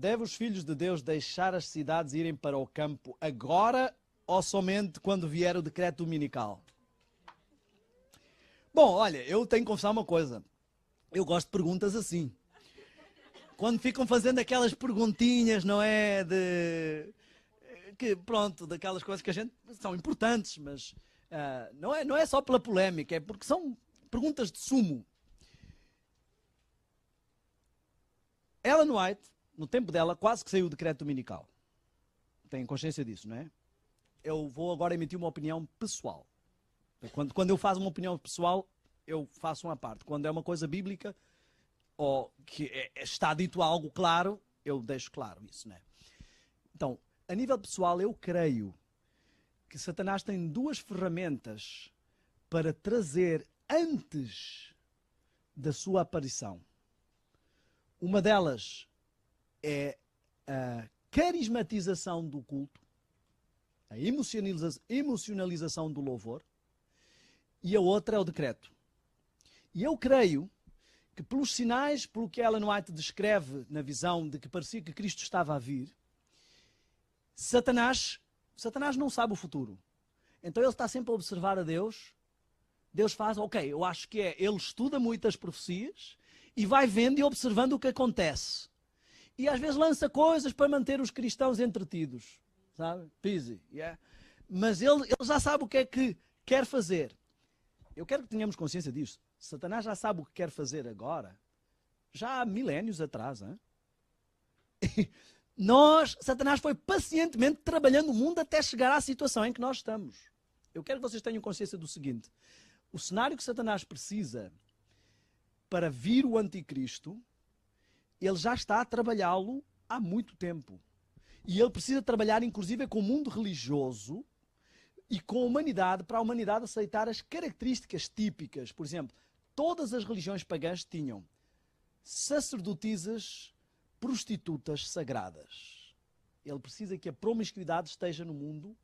Deve os filhos de Deus deixar as cidades e irem para o campo agora ou somente quando vier o decreto dominical? Bom, olha, eu tenho que confessar uma coisa. Eu gosto de perguntas assim. Quando ficam fazendo aquelas perguntinhas, não é? Pronto, daquelas coisas que a gente são importantes, mas não é só pela polémica, é porque são perguntas de sumo. Ellen White, no tempo dela, quase que saiu o decreto dominical. Têm consciência disso, não é? Eu vou agora emitir uma opinião pessoal. Quando eu faço uma opinião pessoal, eu faço uma parte. Quando é uma coisa bíblica, ou que está dito algo claro, eu deixo claro isso, não é? Então, a nível pessoal, eu creio que Satanás tem duas ferramentas para trazer antes da sua aparição. Uma delas é a carismatização do culto, a emocionalização do louvor, e a outra é o decreto. E eu creio que pelos sinais, pelo que Ellen White descreve na visão de que parecia que Cristo estava a vir, Satanás não sabe o futuro. Então ele está sempre a observar a Deus. Deus faz, ok, eu acho que ele estuda muitas profecias e vai vendo e observando o que acontece. E às vezes lança coisas para manter os cristãos entretidos. Sabe? Busy, yeah? Mas ele já sabe o que é que quer fazer. Eu quero que tenhamos consciência disso. Satanás já sabe o que quer fazer agora, já há milénios atrás. Hein? Satanás foi pacientemente trabalhando o mundo até chegar à situação em que nós estamos. Eu quero que vocês tenham consciência do seguinte: o cenário que Satanás precisa para vir o anticristo, ele já está a trabalhá-lo há muito tempo. E ele precisa trabalhar inclusive com o mundo religioso e com a humanidade, para a humanidade aceitar as características típicas. Por exemplo, todas as religiões pagãs tinham sacerdotisas, prostitutas sagradas. Ele precisa que a promiscuidade esteja no mundo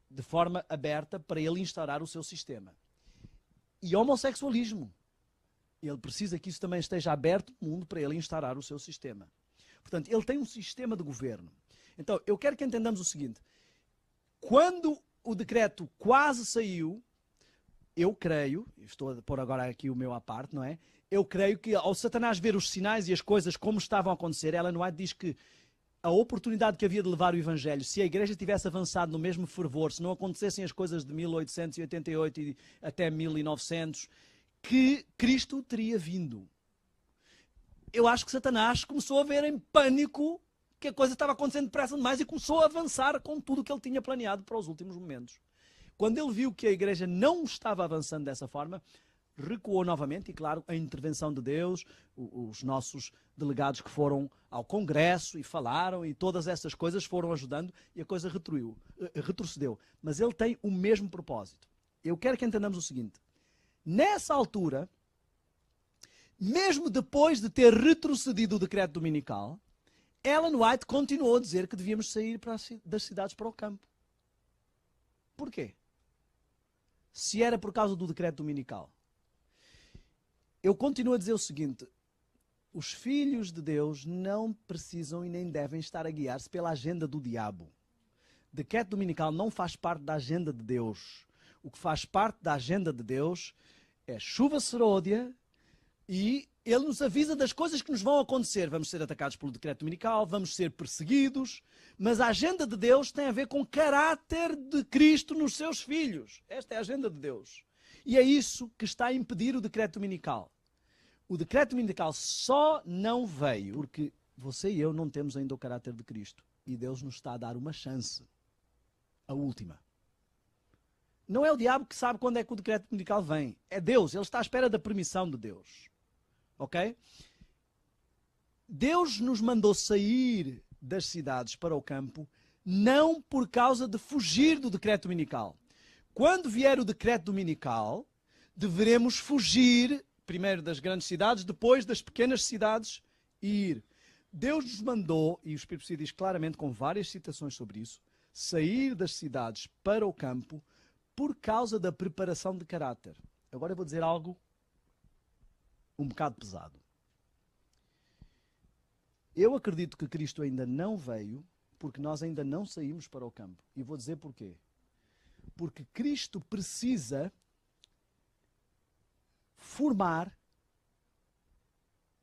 de forma aberta para ele instaurar o seu sistema. E homossexualismo. Ele precisa que isso também esteja aberto no mundo para ele instaurar o seu sistema. Portanto, ele tem um sistema de governo. Então, eu quero que entendamos o seguinte. Quando o decreto quase saiu, eu creio, estou a pôr agora aqui o meu à parte, não é? Eu creio que ao Satanás ver os sinais e as coisas como estavam a acontecer, Ellen White diz que a oportunidade que havia de levar o Evangelho, se a igreja tivesse avançado no mesmo fervor, se não acontecessem as coisas de 1888 e até 1900, que Cristo teria vindo. Eu acho que Satanás começou a ver em pânico que a coisa estava acontecendo depressa demais e começou a avançar com tudo o que ele tinha planeado para os últimos momentos. Quando ele viu que a igreja não estava avançando dessa forma, recuou novamente e, claro, a intervenção de Deus, os nossos delegados que foram ao Congresso e falaram e todas essas coisas foram ajudando e a coisa retrocedeu. Mas ele tem o mesmo propósito. Eu quero que entendamos o seguinte. Nessa altura, mesmo depois de ter retrocedido o decreto dominical, Ellen White continuou a dizer que devíamos sair das cidades para o campo. Porquê? Se era por causa do decreto dominical. Eu continuo a dizer o seguinte: os filhos de Deus não precisam e nem devem estar a guiar-se pela agenda do diabo. O decreto dominical não faz parte da agenda de Deus. O que faz parte da agenda de Deus é chuva serôdia e ele nos avisa das coisas que nos vão acontecer. Vamos ser atacados pelo decreto dominical, vamos ser perseguidos, mas a agenda de Deus tem a ver com o caráter de Cristo nos seus filhos. Esta é a agenda de Deus. E é isso que está a impedir o decreto dominical. O decreto dominical só não veio porque você e eu não temos ainda o caráter de Cristo. E Deus nos está a dar uma chance. A última. Não é o diabo que sabe quando é que o decreto dominical vem. É Deus. Ele está à espera da permissão de Deus. Ok? Deus nos mandou sair das cidades para o campo não por causa de fugir do decreto dominical. Quando vier o decreto dominical, deveremos fugir primeiro das grandes cidades, depois das pequenas cidades e ir. Deus nos mandou, e o Espírito Santo diz claramente com várias citações sobre isso, sair das cidades para o campo por causa da preparação de caráter. Agora eu vou dizer algo um bocado pesado. Eu acredito que Cristo ainda não veio porque nós ainda não saímos para o campo. E vou dizer porquê. Porque Cristo precisa formar.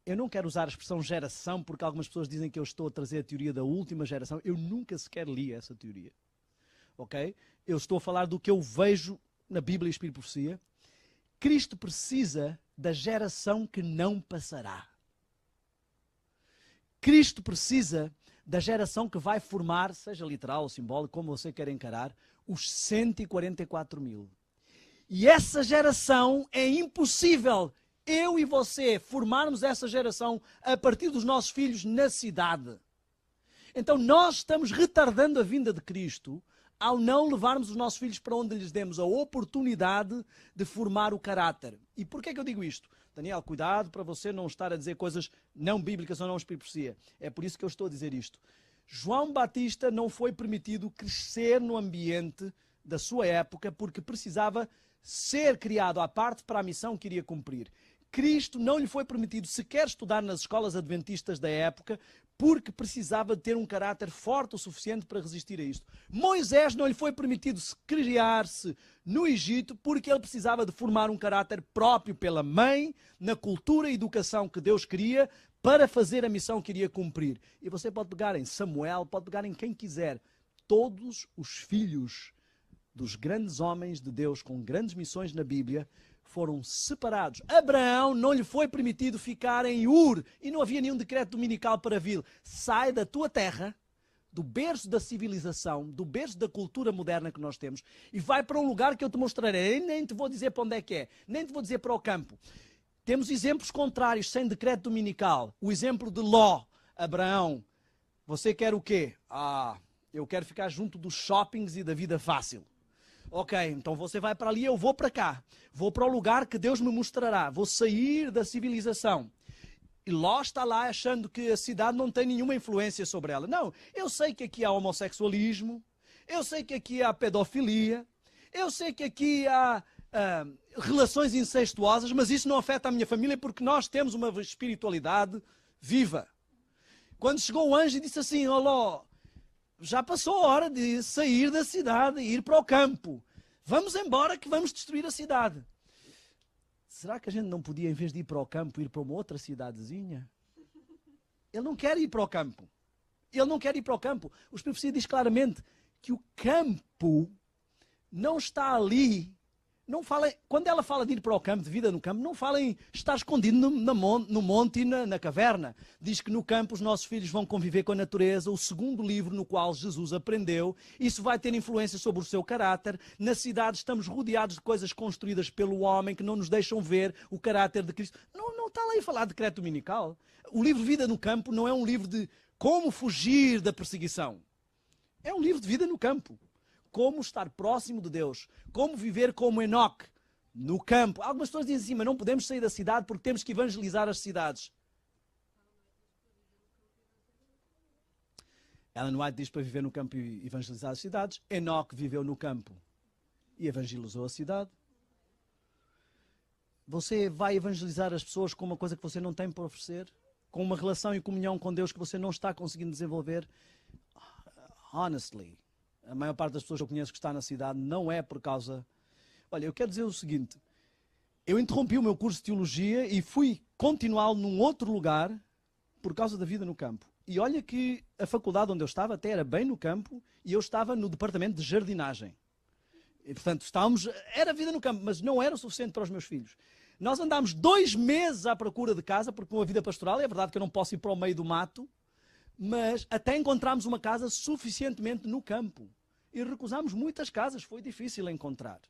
Eu não quero usar a expressão geração, porque algumas pessoas dizem que eu estou a trazer a teoria da última geração. Eu nunca sequer li essa teoria. Ok? Eu estou a falar do que eu vejo na Bíblia e Espírito e Profecia. Cristo precisa da geração que não passará. Cristo precisa da geração que vai formar, seja literal ou simbólico, como você quer encarar, os 144 mil. E essa geração é impossível, eu e você, formarmos essa geração a partir dos nossos filhos na cidade. Então nós estamos retardando a vinda de Cristo ao não levarmos os nossos filhos para onde lhes demos a oportunidade de formar o caráter. E porquê que eu digo isto? Daniel, cuidado para você não estar a dizer coisas não bíblicas ou não espírito-profecia. É por isso que eu estou a dizer isto. João Batista não foi permitido crescer no ambiente da sua época porque precisava ser criado à parte para a missão que iria cumprir. Cristo não lhe foi permitido sequer estudar nas escolas adventistas da época porque precisava de ter um caráter forte o suficiente para resistir a isto. Moisés não lhe foi permitido criar-se no Egito porque ele precisava de formar um caráter próprio pela mãe, na cultura e educação que Deus queria para fazer a missão que iria cumprir. E você pode pegar em Samuel, pode pegar em quem quiser. Todos os filhos dos grandes homens de Deus com grandes missões na Bíblia foram separados. Abraão não lhe foi permitido ficar em Ur e não havia nenhum decreto dominical para vir. Sai da tua terra, do berço da civilização, do berço da cultura moderna que nós temos e vai para um lugar que eu te mostrarei. Nem te vou dizer para onde é que é, nem te vou dizer para o campo. Temos exemplos contrários, sem decreto dominical. O exemplo de Ló, Abraão. Você quer o quê? Eu quero ficar junto dos shoppings e da vida fácil. Ok, então você vai para ali, eu vou para cá. Vou para o lugar que Deus me mostrará. Vou sair da civilização. E Ló está lá achando que a cidade não tem nenhuma influência sobre ela. Não, eu sei que aqui há homossexualismo. Eu sei que aqui há pedofilia. Eu sei que aqui há relações incestuosas, mas isso não afeta a minha família porque nós temos uma espiritualidade viva. Quando chegou o anjo e disse assim, ó Ló, já passou a hora de sair da cidade e ir para o campo. Vamos embora que vamos destruir a cidade. Será que a gente não podia, em vez de ir para o campo, ir para uma outra cidadezinha? Ele não quer ir para o campo. Ele não quer ir para o campo. O Espírito Profecia diz claramente que o campo não está ali. Não fala, quando ela fala de ir para o campo, de vida no campo, não fala em estar escondido no monte e na caverna. Diz que no campo os nossos filhos vão conviver com a natureza, o segundo livro no qual Jesus aprendeu. Isso vai ter influência sobre o seu caráter. Na cidade estamos rodeados de coisas construídas pelo homem que não nos deixam ver o caráter de Cristo. Não está lá a falar de decreto dominical. O livro Vida no Campo não é um livro de como fugir da perseguição. É um livro de vida no campo. Como estar próximo de Deus, como viver como Enoque, no campo. Algumas pessoas dizem assim, mas não podemos sair da cidade porque temos que evangelizar as cidades. Ellen White diz para viver no campo e evangelizar as cidades. Enoque viveu no campo e evangelizou a cidade. Você vai evangelizar as pessoas com uma coisa que você não tem para oferecer? Com uma relação e comunhão com Deus que você não está conseguindo desenvolver? Honestly, a maior parte das pessoas que eu conheço que está na cidade não é por causa... Olha, eu quero dizer o seguinte. Eu interrompi o meu curso de teologia e fui continuá-lo num outro lugar por causa da vida no campo. E olha que a faculdade onde eu estava até era bem no campo e eu estava no departamento de jardinagem. E, portanto, era vida no campo, mas não era o suficiente para os meus filhos. Nós andámos 2 meses à procura de casa, porque com a vida pastoral é verdade que eu não posso ir para o meio do mato, mas até encontramos uma casa suficientemente no campo. E recusámos muitas casas, foi difícil encontrar.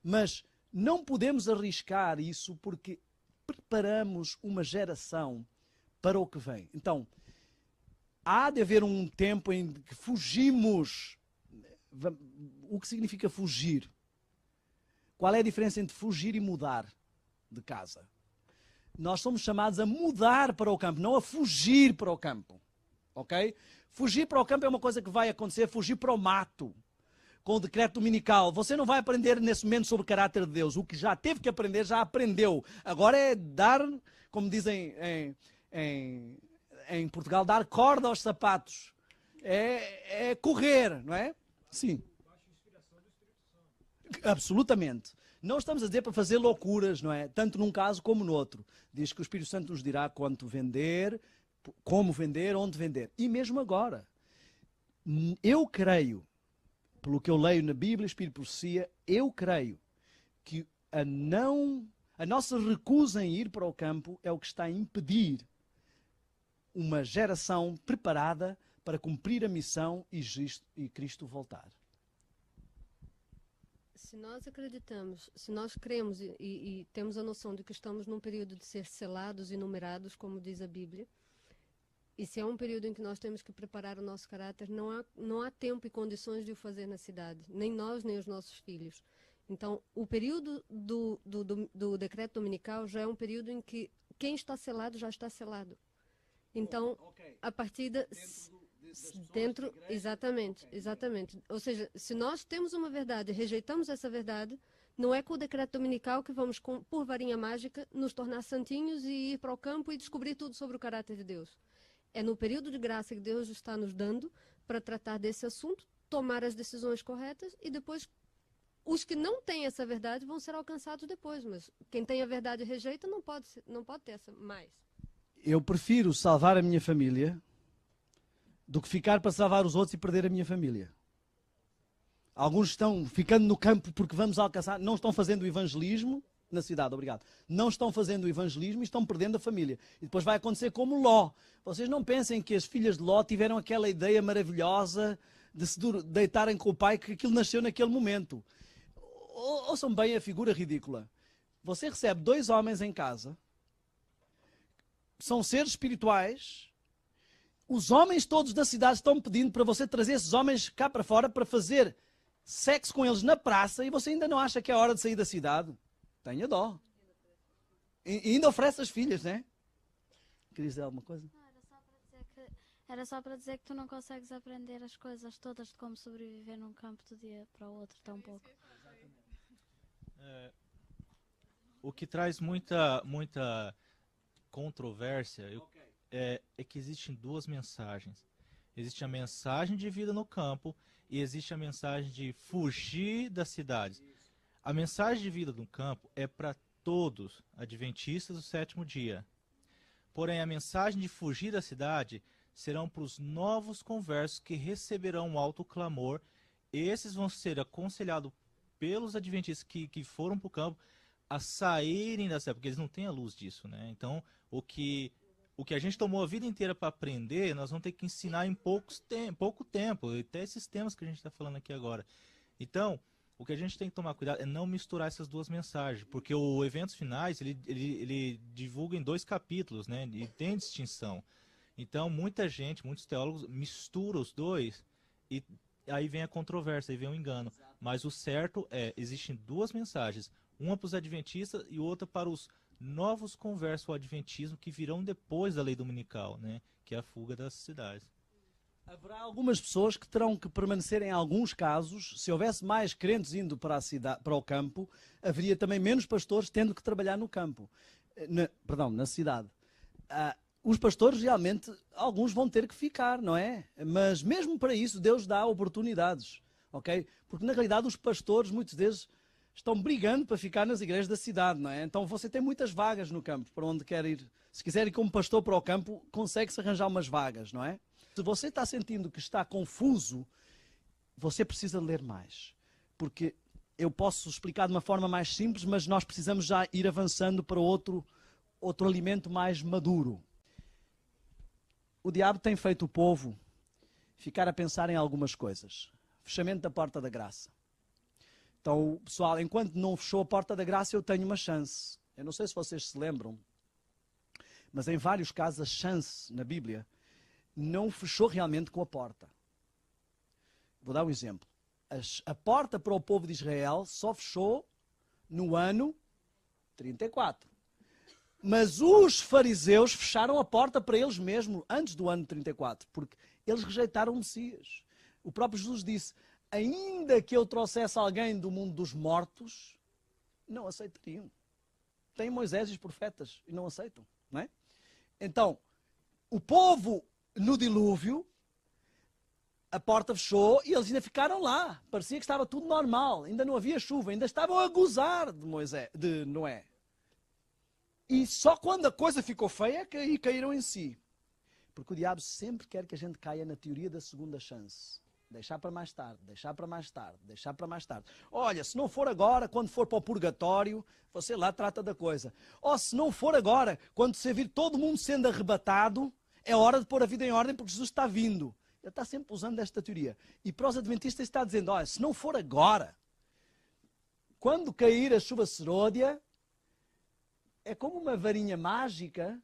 Mas não podemos arriscar isso porque preparamos uma geração para o que vem. Então, há de haver um tempo em que fugimos. O que significa fugir? Qual é a diferença entre fugir e mudar de casa? Nós somos chamados a mudar para o campo, não a fugir para o campo. Ok? Fugir para o campo é uma coisa que vai acontecer, fugir para o mato, com o decreto dominical. Você não vai aprender nesse momento sobre o caráter de Deus. O que já teve que aprender, já aprendeu. Agora é dar, como dizem em Portugal, dar corda aos sapatos. É correr, não é? Sim. Absolutamente. Não estamos a dizer para fazer loucuras, não é? Tanto num caso como no outro. Diz que o Espírito Santo nos dirá quanto vender, como vender, onde vender. E mesmo agora. Eu creio, pelo que eu leio na Bíblia, Espírito e Profecia, eu creio que a nossa recusa em ir para o campo é o que está a impedir uma geração preparada para cumprir a missão e Cristo voltar. Se nós acreditamos, se nós cremos e temos a noção de que estamos num período de ser selados e numerados, como diz a Bíblia, e se é um período em que nós temos que preparar o nosso caráter, não há tempo e condições de o fazer na cidade, nem nós, nem os nossos filhos. Então, o período do decreto dominical já é um período em que quem está selado já está selado. Então, a partir dentro, exatamente. Ou seja, se nós temos uma verdade e rejeitamos essa verdade, não é com o decreto dominical que vamos, por varinha mágica, nos tornar santinhos e ir para o campo e descobrir tudo sobre o caráter de Deus. É no período de graça que Deus está nos dando para tratar desse assunto, tomar as decisões corretas e depois os que não têm essa verdade vão ser alcançados depois. Mas quem tem a verdade e rejeita não pode ter essa mais. Eu prefiro salvar a minha família do que ficar para salvar os outros e perder a minha família. Alguns estão ficando no campo porque vamos alcançar, não estão fazendo o evangelismo na cidade, obrigado. Não estão fazendo o evangelismo e estão perdendo a família. E depois vai acontecer como Ló. Vocês não pensem que as filhas de Ló tiveram aquela ideia maravilhosa de se deitarem com o pai, que aquilo nasceu naquele momento. Ouçam bem a figura ridícula. Você recebe 2 homens em casa, são seres espirituais, os homens todos da cidade estão pedindo para você trazer esses homens cá para fora para fazer sexo com eles na praça e você ainda não acha que é hora de sair da cidade? Tenha dó. E ainda oferece as filhas, não é? Querias dizer alguma coisa? Não, era só para dizer que tu não consegues aprender as coisas todas de como sobreviver num campo de um dia para o outro tão pouco. O que traz muita controvérsia é que existem 2 mensagens. Existe a mensagem de vida no campo e existe a mensagem de fugir das cidades. A mensagem de vida no campo é para todos, adventistas do 7º dia. Porém, a mensagem de fugir da cidade serão para os novos conversos que receberão um alto clamor. Esses vão ser aconselhados pelos adventistas que foram para o campo a saírem da cidade, porque eles não têm a luz disso, né? Então, o que a gente tomou a vida inteira para aprender, nós vamos ter que ensinar em pouco tempo, até esses temas que a gente está falando aqui agora. Então, o que a gente tem que tomar cuidado é não misturar essas 2 mensagens, porque o Eventos Finais, ele divulga em 2 capítulos, né? E tem distinção. Então, muita gente, muitos teólogos misturam os 2 e aí vem a controvérsia, aí vem o engano. Mas o certo existem 2 mensagens, uma para os adventistas e outra para os novos conversos ao adventismo que virão depois da lei dominical, né? Que é a fuga das cidades. Haverá algumas pessoas que terão que permanecer em alguns casos. Se houvesse mais crentes indo para a cidade, para o campo, haveria também menos pastores tendo que trabalhar no campo. Na cidade. Os pastores realmente, alguns vão ter que ficar, não é? Mas mesmo para isso Deus dá oportunidades, ok? Porque na realidade os pastores muitas vezes estão brigando para ficar nas igrejas da cidade, não é? Então você tem muitas vagas no campo para onde quer ir. Se quiser ir como pastor para o campo, consegue-se arranjar umas vagas, não é? Se você está sentindo que está confuso, você precisa ler mais. Porque eu posso explicar de uma forma mais simples, mas nós precisamos já ir avançando para outro alimento mais maduro. O diabo tem feito o povo ficar a pensar em algumas coisas. Fechamento da porta da graça. Então, pessoal, enquanto não fechou a porta da graça, eu tenho uma chance. Eu não sei se vocês se lembram, mas em vários casos a chance na Bíblia não fechou realmente com a porta. Vou dar um exemplo. A porta para o povo de Israel só fechou no ano 34. Mas os fariseus fecharam a porta para eles mesmos antes do ano 34, porque eles rejeitaram o Messias. O próprio Jesus disse, ainda que eu trouxesse alguém do mundo dos mortos, não aceitariam. Tem Moisés e os profetas e não aceitam, não é? Então, O povo, no dilúvio, a porta fechou e eles ainda ficaram lá. Parecia que estava tudo normal. Ainda não havia chuva. Ainda estavam a gozar de Noé. E só quando a coisa ficou feia que caíram em si. Porque o diabo sempre quer que a gente caia na teoria da segunda chance. Deixar para mais tarde, deixar para mais tarde, deixar para mais tarde. Olha, se não for agora, quando for para o purgatório, você lá trata da coisa. Ou se não for agora, quando você vir todo mundo sendo arrebatado, é hora de pôr a vida em ordem porque Jesus está vindo. Ele está sempre usando esta teoria. E para os adventistas está dizendo, olha, se não for agora, quando cair a chuva serôdia, é como uma varinha mágica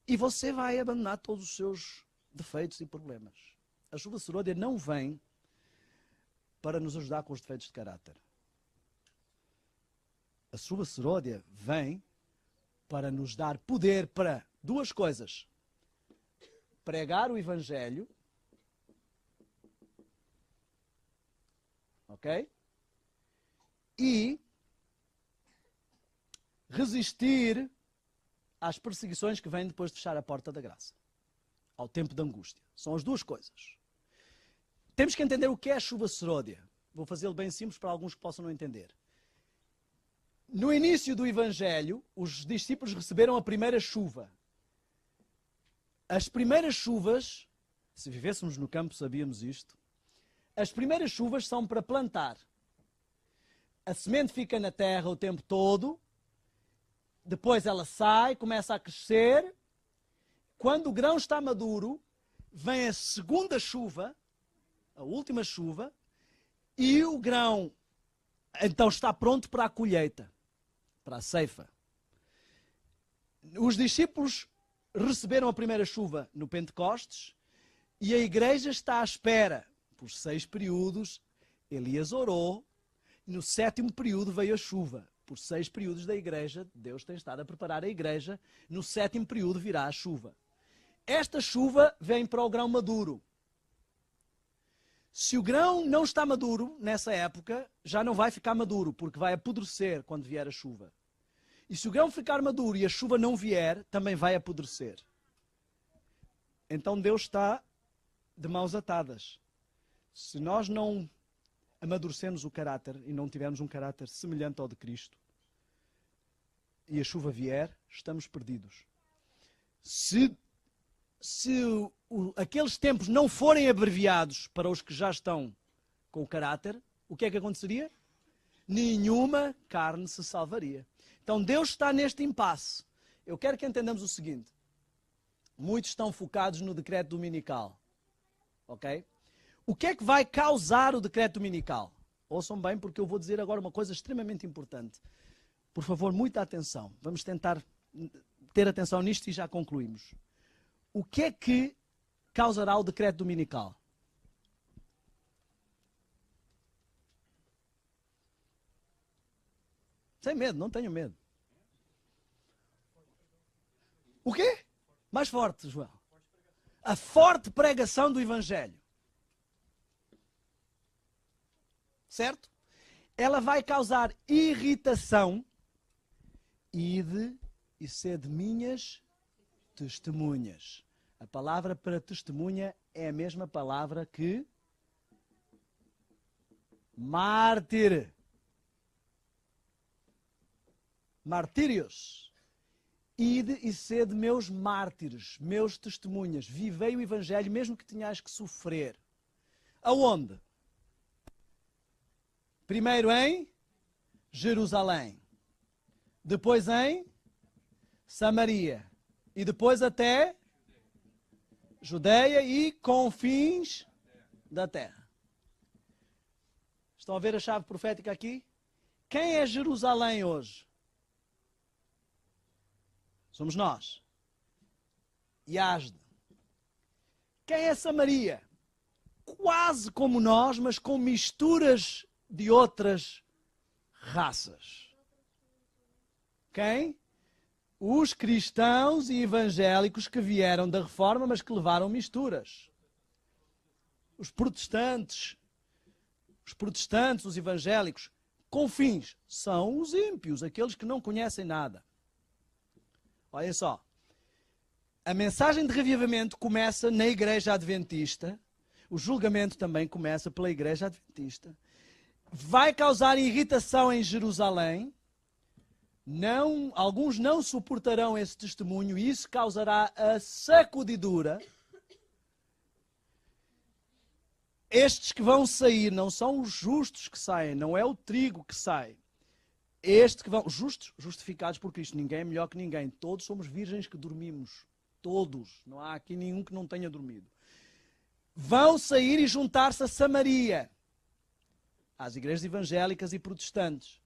e você vai abandonar todos os seus defeitos e problemas. A chuva serôdia não vem para nos ajudar com os defeitos de caráter. A chuva serôdia vem para nos dar poder para duas coisas. Pregar o Evangelho, ok? E resistir às perseguições que vêm depois de fechar a porta da graça. Ao tempo da angústia. São as duas coisas. Temos que entender o que é a chuva serôdia. Vou fazê-lo bem simples para alguns que possam não entender. No início do Evangelho, os discípulos receberam a primeira chuva. As primeiras chuvas, se vivêssemos no campo sabíamos isto, as primeiras chuvas são para plantar. A semente fica na terra o tempo todo, depois ela sai, começa a crescer. Quando o grão está maduro, vem a segunda chuva, a última chuva, e o grão então está pronto para a colheita, para a ceifa. Os discípulos receberam a primeira chuva no Pentecostes e a igreja está à espera. Por 6 períodos, Elias orou, e no 7º período veio a chuva. Por 6 períodos da igreja, Deus tem estado a preparar a igreja, no 7º período virá a chuva. Esta chuva vem para o grão maduro. Se o grão não está maduro, nessa época, já não vai ficar maduro, porque vai apodrecer quando vier a chuva. E se o grão ficar maduro e a chuva não vier, também vai apodrecer. Então Deus está de mãos atadas. Se nós não amadurecemos o caráter e não tivermos um caráter semelhante ao de Cristo, e a chuva vier, estamos perdidos. Se aqueles tempos não forem abreviados para os que já estão com o caráter, o que é que aconteceria? Nenhuma carne se salvaria. Então Deus está neste impasse. Eu quero que entendamos o seguinte. Muitos estão focados no decreto dominical. Ok? O que é que vai causar o decreto dominical? Ouçam bem, porque eu vou dizer agora uma coisa extremamente importante. Por favor, muita atenção. Vamos tentar ter atenção nisto e já concluímos. O que é que causará o decreto dominical? Sem medo, não tenho medo. O quê? Mais forte, João. A forte pregação do Evangelho. Certo? Ela vai causar irritação. Ide e sede minhas testemunhas. A palavra para testemunha é a mesma palavra que mártir. Martírios. Ide e sede meus mártires, meus testemunhas. Vivei o Evangelho mesmo que tenhais que sofrer. Aonde? Primeiro em Jerusalém. Depois em Samaria. E depois até Judeia e confins da terra. Estão a ver a chave profética aqui? Quem é Jerusalém hoje? Somos nós. Yazde. Quem é Samaria? Quase como nós, mas com misturas de outras raças. Quem? Os cristãos e evangélicos que vieram da Reforma, mas que levaram misturas. Os protestantes, os evangélicos, confins, são os ímpios, aqueles que não conhecem nada. Olhem só. A mensagem de reavivamento começa na Igreja Adventista. O julgamento também começa pela Igreja Adventista. Vai causar irritação em Jerusalém. Alguns não suportarão esse testemunho e isso causará a sacudidura. Estes que vão sair não são os justos que saem, não é o trigo que sai. Estes que vão, justos, justificados por Cristo. Ninguém é melhor que ninguém. Todos somos virgens que dormimos. Todos. Não há aqui nenhum que não tenha dormido. Vão sair e juntar-se a Samaria, às igrejas evangélicas e protestantes.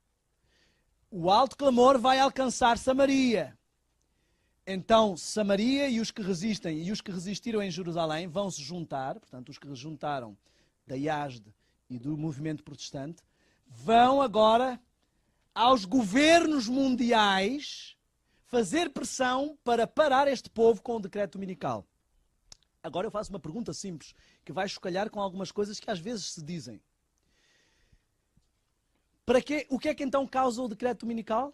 O alto clamor vai alcançar Samaria. Então, Samaria e os que resistem e os que resistiram em Jerusalém vão se juntar, portanto, os que se juntaram da IASD e do movimento protestante, vão agora aos governos mundiais fazer pressão para parar este povo com o decreto dominical. Agora eu faço uma pergunta simples, que vai chocalhar com algumas coisas que às vezes se dizem. O que é que então causa o decreto dominical?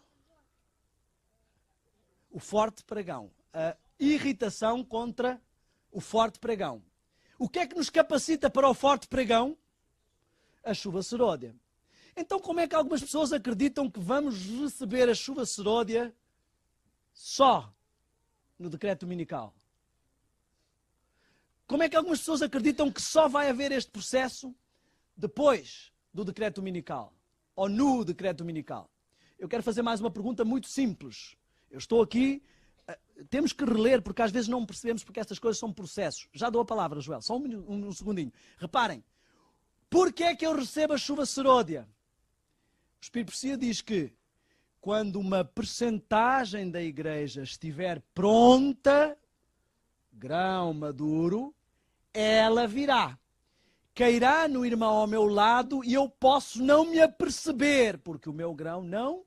O forte pregão. A irritação contra o forte pregão. O que é que nos capacita para o forte pregão? A chuva seródia. Então como é que algumas pessoas acreditam que vamos receber a chuva seródia só no decreto dominical? Como é que algumas pessoas acreditam que só vai haver este processo depois do decreto dominical? Ou no decreto dominical? Eu quero fazer mais uma pergunta muito simples. Eu estou aqui, temos que reler, porque às vezes não percebemos porque estas coisas são processos. Já dou a palavra, Joel, só um segundinho. Reparem, porquê é que eu recebo a chuva seródia? O Espírito Profecia diz que quando uma percentagem da igreja estiver pronta, grão maduro, ela virá. Cairá no irmão ao meu lado e eu posso não me aperceber, porque o meu grão não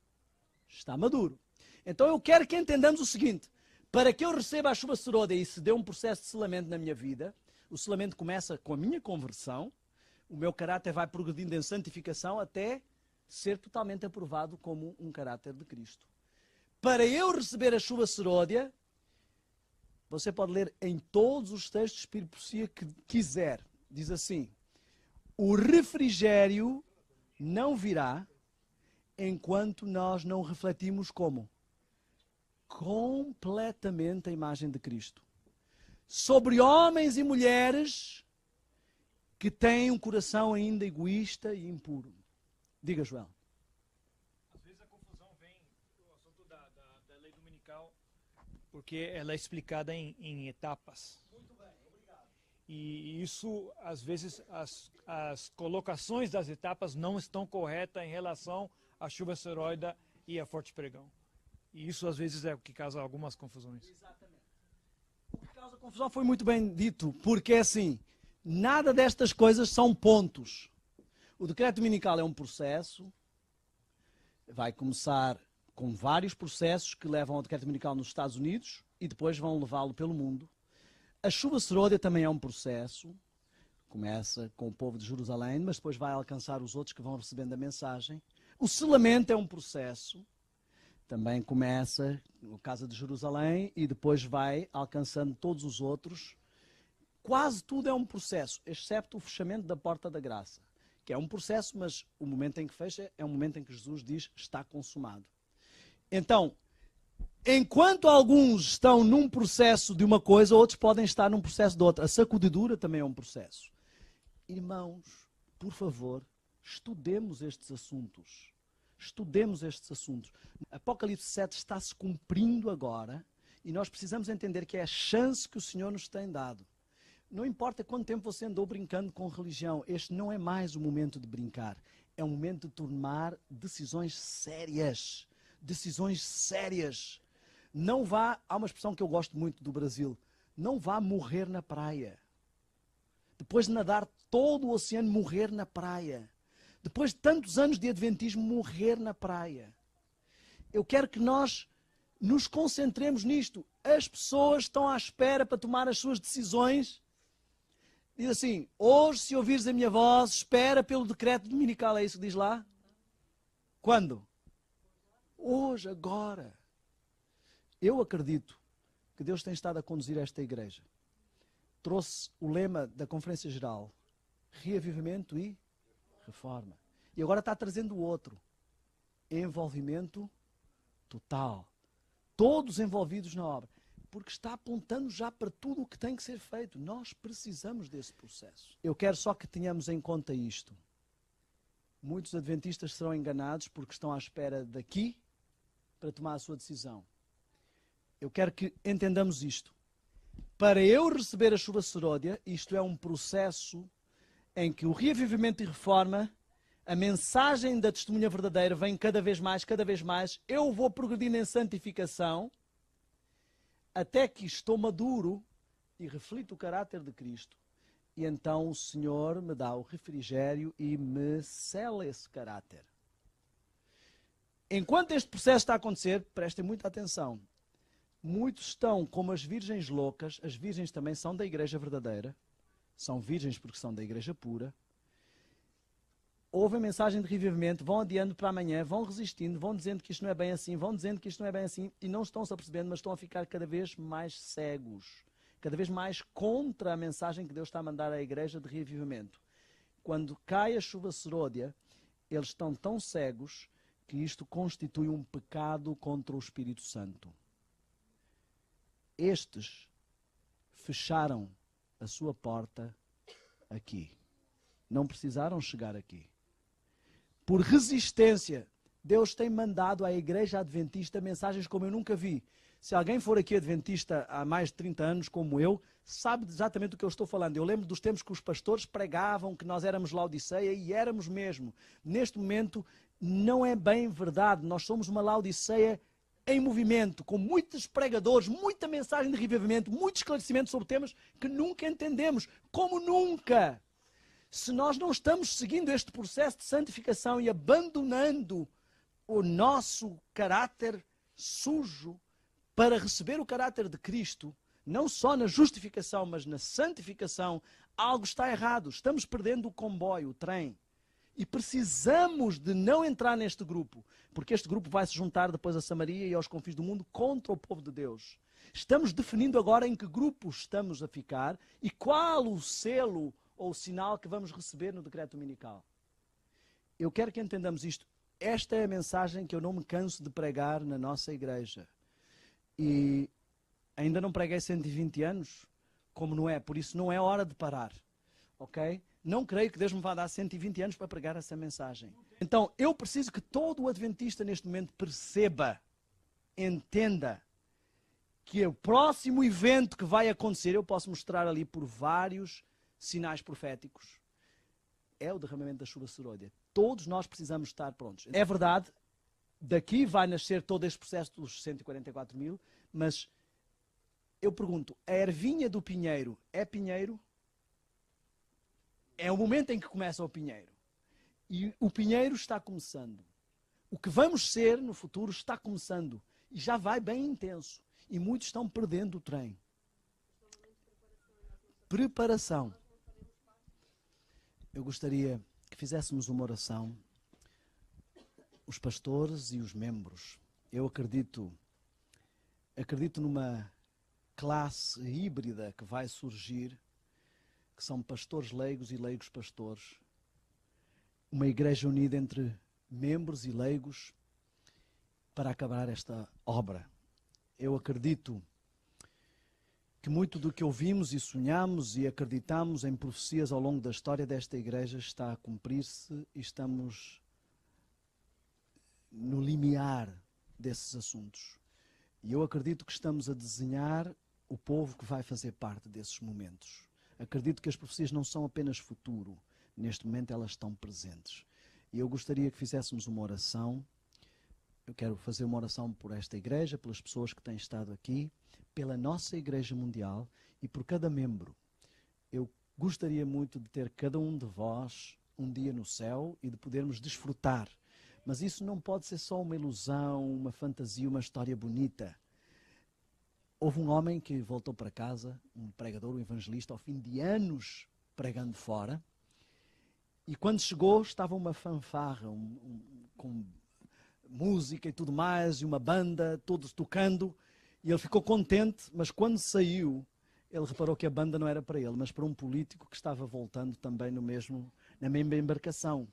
está maduro. Então eu quero que entendamos o seguinte: para que eu receba a chuva seródia e se dê um processo de selamento na minha vida, o selamento começa com a minha conversão, o meu caráter vai progredindo em santificação até ser totalmente aprovado como um caráter de Cristo. Para eu receber a chuva seródia, você pode ler em todos os textos de Espírito Profecia que quiser. Diz assim: o refrigério não virá enquanto nós não refletimos como? Completamente a imagem de Cristo. Sobre homens e mulheres que têm um coração ainda egoísta e impuro. Diga, Joel. Às vezes a confusão vem do assunto da lei dominical, porque ela é explicada em etapas. Muito bem, obrigado. E isso, às vezes, as colocações das etapas não estão corretas em relação à chuva seróida e a forte pregão. E isso, às vezes, é o que causa algumas confusões. Exatamente. O que causa confusão foi muito bem dito, porque assim, nada destas coisas são pontos. O decreto dominical é um processo, vai começar com vários processos que levam ao decreto dominical nos Estados Unidos e depois vão levá-lo pelo mundo. A chuva seródia também é um processo, começa com o povo de Jerusalém, mas depois vai alcançar os outros que vão recebendo a mensagem. O selamento é um processo, também começa no caso de Jerusalém e depois vai alcançando todos os outros. Quase tudo é um processo, exceto o fechamento da porta da graça, que é um processo, mas o momento em que fecha é o momento em que Jesus diz está consumado. Então, enquanto alguns estão num processo de uma coisa, outros podem estar num processo de outra. A sacudidura também é um processo. Irmãos, por favor, estudemos estes assuntos. Estudemos estes assuntos. Apocalipse 7 está se cumprindo agora e nós precisamos entender que é a chance que o Senhor nos tem dado. Não importa quanto tempo você andou brincando com religião, este não é mais o momento de brincar. É o momento de tomar decisões sérias. Decisões sérias. Não vá, há uma expressão que eu gosto muito do Brasil, não vá morrer na praia. Depois de nadar todo o oceano, morrer na praia. Depois de tantos anos de adventismo, morrer na praia. Eu quero que nós nos concentremos nisto. As pessoas estão à espera para tomar as suas decisões. Diz assim, hoje se ouvires a minha voz, espera pelo decreto dominical. É isso que diz lá? Quando? Hoje, agora. Eu acredito que Deus tem estado a conduzir esta igreja. Trouxe o lema da Conferência Geral: reavivamento e reforma. E agora está trazendo o outro: envolvimento total. Todos envolvidos na obra. Porque está apontando já para tudo o que tem que ser feito. Nós precisamos desse processo. Eu quero só que tenhamos em conta isto. Muitos adventistas serão enganados porque estão à espera daqui para tomar a sua decisão. Eu quero que entendamos isto. Para eu receber a chuva seródia, isto é um processo em que o reavivamento e reforma, a mensagem da testemunha verdadeira vem cada vez mais, eu vou progredindo em santificação, até que estou maduro e reflito o caráter de Cristo. E então o Senhor me dá o refrigério e me sela esse caráter. Enquanto este processo está a acontecer, prestem muita atenção. Muitos estão como as virgens loucas. As virgens também são da igreja verdadeira. São virgens porque são da igreja pura. Ouvem mensagem de revivimento, vão adiando para amanhã, vão resistindo, vão dizendo que isto não é bem assim, vão dizendo que isto não é bem assim, e não estão se apercebendo, mas estão a ficar cada vez mais cegos, cada vez mais contra a mensagem que Deus está a mandar à igreja de revivimento. Quando cai a chuva seródia, eles estão tão cegos que isto constitui um pecado contra o Espírito Santo. Estes fecharam a sua porta aqui. Não precisaram chegar aqui. Por resistência, Deus tem mandado à igreja adventista mensagens como eu nunca vi. Se alguém for aqui adventista há mais de 30 anos, como eu, sabe exatamente do que eu estou falando. Eu lembro dos tempos que os pastores pregavam que nós éramos Laodiceia, e éramos mesmo. Neste momento, não é bem verdade. Nós somos uma Laodiceia em movimento, com muitos pregadores, muita mensagem de revivimento, muito esclarecimento sobre temas que nunca entendemos. Como nunca! Se nós não estamos seguindo este processo de santificação e abandonando o nosso caráter sujo para receber o caráter de Cristo, não só na justificação, mas na santificação, algo está errado. Estamos perdendo o comboio, o trem. E precisamos de não entrar neste grupo, porque este grupo vai se juntar depois a Samaria e aos confins do mundo contra o povo de Deus. Estamos definindo agora em que grupo estamos a ficar e qual o selo ou o sinal que vamos receber no decreto dominical. Eu quero que entendamos isto. Esta é a mensagem que eu não me canso de pregar na nossa igreja. E ainda não preguei 120 anos, como não é, por isso não é hora de parar. Ok? Não creio que Deus me vá dar 120 anos para pregar essa mensagem. Então, eu preciso que todo o adventista neste momento perceba, entenda, que o próximo evento que vai acontecer, eu posso mostrar ali por vários sinais proféticos, é o derramamento da chuva seródia. Todos nós precisamos estar prontos. É verdade, daqui vai nascer todo este processo dos 144 mil, mas eu pergunto, a ervinha do pinheiro é pinheiro? É o momento em que começa o pinheiro. E o pinheiro está começando. O que vamos ser no futuro está começando. E já vai bem intenso. E muitos estão perdendo o trem. Preparação. Eu gostaria que fizéssemos uma oração, os pastores e os membros. Eu acredito numa classe híbrida que vai surgir, que são pastores leigos e leigos pastores. Uma igreja unida entre membros e leigos para acabar esta obra. Eu acredito que muito do que ouvimos e sonhamos e acreditamos em profecias ao longo da história desta igreja está a cumprir-se e estamos no limiar desses assuntos. E eu acredito que estamos a desenhar o povo que vai fazer parte desses momentos. Acredito que as profecias não são apenas futuro. Neste momento elas estão presentes. E eu gostaria que fizéssemos uma oração. Eu quero fazer uma oração por esta igreja, pelas pessoas que têm estado aqui, pela nossa igreja mundial e por cada membro. Eu gostaria muito de ter cada um de vós um dia no céu e de podermos desfrutar. Mas isso não pode ser só uma ilusão, uma fantasia, uma história bonita. Houve um homem que voltou para casa, um pregador, um evangelista, ao fim de anos pregando fora. E quando chegou, estava uma fanfarra, com música e tudo mais, e uma banda, todos tocando. E ele ficou contente, mas quando saiu, ele reparou que a banda não era para ele, mas para um político que estava voltando também na mesma embarcação.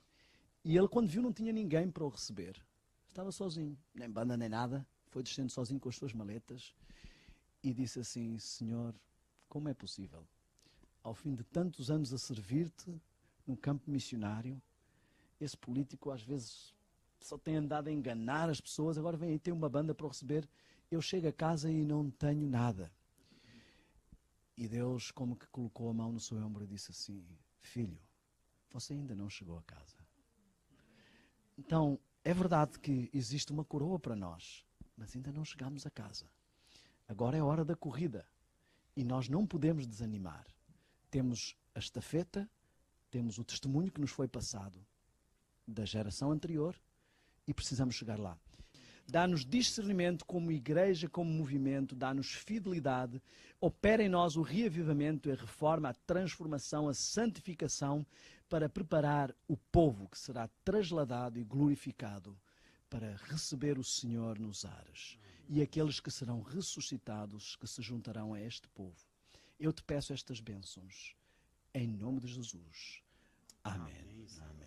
E ele, quando viu, não tinha ninguém para o receber. Estava sozinho, nem banda nem nada. Foi descendo sozinho com as suas maletas e disse assim: Senhor, como é possível? Ao fim de tantos anos a servir-te num campo missionário, esse político às vezes só tem andado a enganar as pessoas, agora vem aí ter uma banda para o receber. Eu chego a casa e não tenho nada. E Deus como que colocou a mão no seu ombro e disse assim: filho, você ainda não chegou a casa. Então, é verdade que existe uma coroa para nós, mas ainda não chegamos a casa. Agora é a hora da corrida e nós não podemos desanimar. Temos a estafeta, temos o testemunho que nos foi passado da geração anterior e precisamos chegar lá. Dá-nos discernimento como igreja, como movimento, dá-nos fidelidade, opera em nós o reavivamento, a reforma, a transformação, a santificação, para preparar o povo que será trasladado e glorificado para receber o Senhor nos ares. E aqueles que serão ressuscitados, que se juntarão a este povo. Eu te peço estas bênçãos, em nome de Jesus. Amém. Amém.